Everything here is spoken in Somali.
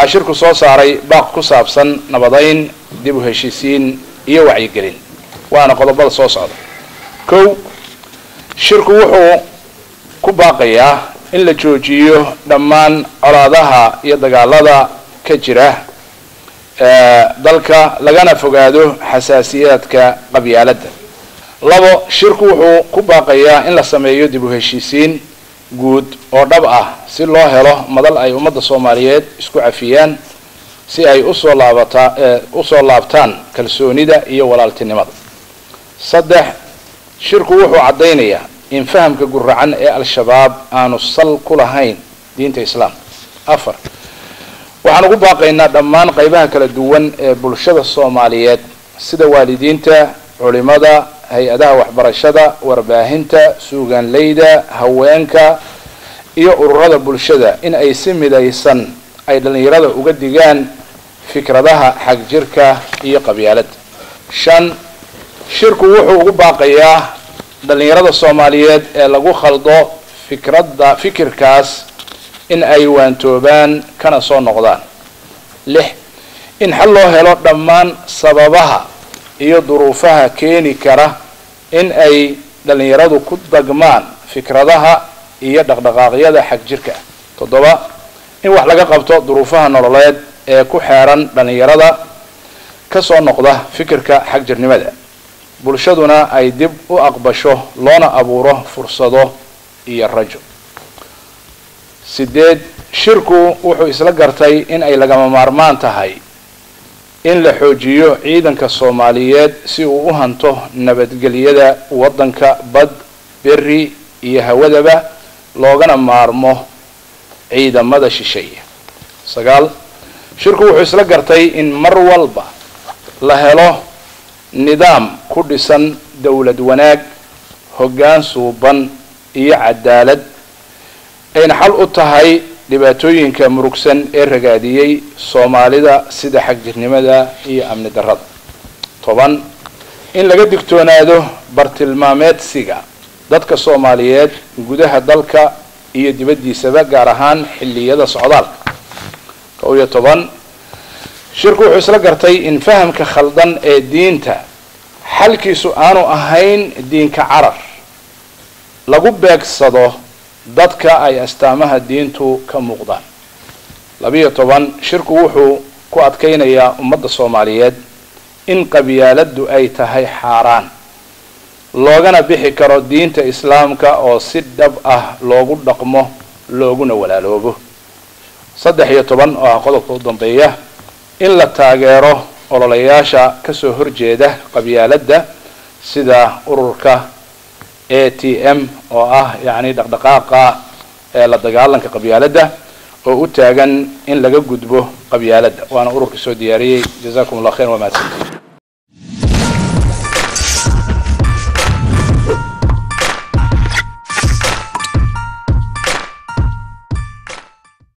shirku soo saaray baaq ku saabsan nabadayn dib u heshiisiin iyo wacyigelin waana qodobada soo socda. kow shirku wuxuu ku baaqayaa in la joojiyo dhammaan colaadaha iyo dagaalada ka jira dalka lagana fogaado xasaasiyaadka qabyaaladda. labo shirku wuxuu ku baaqayaa in la sameeyo dib u heshiisiin guud oo dhab ah si loo helo madal ay ummadda Soomaaliyeed isku cafiyaan si ay u soo laabtaan kalsoonida iyo walaaltinimada. saddex shirku wuxuu cadeynayaa in fahamka guracan ee al-shabaab aanu sal ku lahayn diinta islaamka. afar waxaan ugu baaqaynaa dhammaan qaybaha kala duwan ee bulshada Soomaaliyeed sida waalidiinta, culimada, hay-adaha waxbarashada, warbaahinta, suugaanleyda, haweenka iyo ururada bulshada in ay si midaysan ay dhalinyarada uga digaan fikradaha xagjirka iyo qabyaaladda. shan shirku wuxuu ugu baaqayaa dhalinyarada Soomaaliyeed ee lagu khaldo fikirkaas in ay waantoobaan kana soo noqdaan. lix in xal loo helo dhammaan sababaha iyo duruufaha keeni kara in ay dhalinyaradu ku dagmaan fikradaha iyo dhaqdhaqaaqyada xagjirka. toddoba in wax laga qabto duruufaha nololeed ee ku xeeran dhalinyarada ka soo noqda fikirka xagjirnimada bulshaduna ay dib u aqbasho loona abuuro fursado iyo rajo. sideed shirku wuxuu isla gartay in ay lagama maarmaan tahay in la xoojiyo ciidanka Soomaaliyeed si uu u hanto nabadgelyada waddanka bad, berri iyo hawadaba loogana maarmo ciidamada shisheeye. sagaal shirku wuxuu isla gartay in mar walba la helo nidaam ku dhisan dawlad wanaag, hoggaan suuban iyo cadaalad ayna xal u tahay dhibaatooyinka murugsan ee ragaadiyay Soomaalida sida xagjirnimada iyo amni darrada. toban in laga digtoonaado bartilmaameedsiga dadka Soomaaliyeed gudaha dalka iyo dibaddiisaba gaar ahaan xilliyada socdaalka. kow iyo toban shirku wuxuu isla gartay in fahamka khaldan ee diinta xalkiisu aanu ahayn diinka carar lagu beegsado dadka ay astaamaha diintu ka muuqdaan. labiyo toban shirku wuxuu ku adkeynayaa ummadda Soomaaliyeed in qabyaaladdu ay tahay xaaraan loogana bixi karo diinta islaamka oo si dhab ah loogu dhaqmo looguna walaaloobo. saddex iyo toban oo qodobka u dambeeya in la taageero ololayaasha ka soo horjeeda qabyaaladda sida ururka ATM oo ah dhaqdhaqaaqa ee la dagaalanka qabyaaladda oo u taagan in laga gudbo qabyaaladda waana ururka soo diyaariyay. jazakumullahu khayran wa ma